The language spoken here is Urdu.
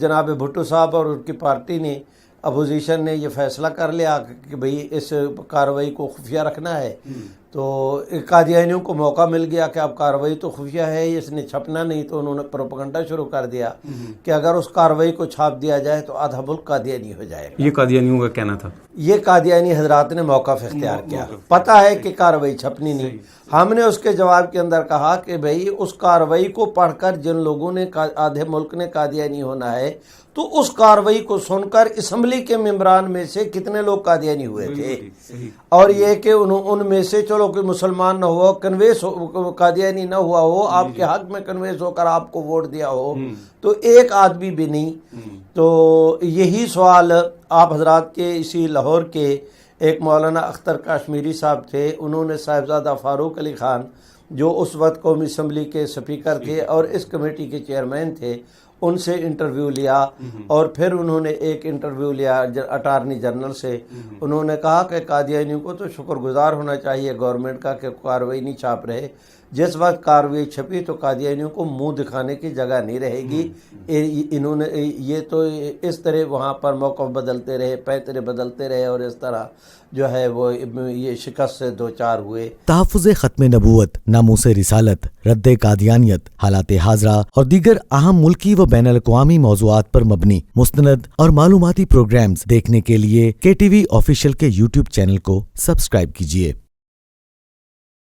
جناب بھٹو صاحب اور ان کی پارٹی نے اپوزیشن نے یہ فیصلہ کر لیا کہ بھئی اس کارروائی کو خفیہ رکھنا ہے، تو قادیانیوں کو موقع مل گیا کہ اب کارروائی تو خفیہ ہے، اس نے چھپنا نہیں، تو انہوں نے پروپیگنڈا شروع کر دیا کہ اگر اس کارروائی کو چھاپ دیا جائے تو آدھا ملک قادیانی ہو جائے گا۔ یہ قادیانیوں کا کہنا تھا، یہ قادیانی حضرات نے موقف اختیار کیا۔ پتہ ہے کہ کارروائی چھپنی نہیں، ہم نے اس کے جواب کے اندر کہا کہ بھئی اس کارروائی کو پڑھ کر جن لوگوں نے آدھے ملک نے قادیانی ہونا ہے، تو اس کارروائی کو سن کر اسمبلی کے ممبران میں سے کتنے لوگ قادیانی ہوئے تھے، اور یہ کہ ان میں سے چلو کوئی مسلمان نہ ہوا، کنویس قادیانی نہ ہوا ہو، آپ کے حق میں کنویس ہو کر آپ کو ووٹ دیا ہو، تو ایک آدمی بھی نہیں۔ تو یہی سوال آپ حضرات کے اسی لاہور کے ایک مولانا اختر کاشمیری صاحب تھے، انہوں نے صاحبزادہ فاروق علی خان جو اس وقت قومی اسمبلی کے سپیکر تھے اور اس کمیٹی کے چیئرمین تھے، ان سے انٹرویو لیا، اور پھر انہوں نے ایک انٹرویو لیا اٹارنی جنرل سے۔ انہوں نے کہا کہ قادیانیوں کو تو شکر گزار ہونا چاہیے گورنمنٹ کا کہ کارروائی نہیں چھاپ رہے، جس وقت کارروائی چھپی تو قادیانیوں کو منہ دکھانے کی جگہ نہیں رہے گی۔ انہوں نے یہ تو اس طرح وہاں پر موقف بدلتے رہے، پیترے بدلتے رہے، اور اس طرح جو ہے وہ یہ شکست سے دوچار ہوئے۔ تحفظ ختم نبوت، ناموس رسالت، رد قادیانیت، حالات حاضرہ اور دیگر اہم ملکی و بین الاقوامی موضوعات پر مبنی مستند اور معلوماتی پروگرامز دیکھنے کے لیے KTV آفیشیل کے YouTube چینل کو سبسکرائب کیجیے۔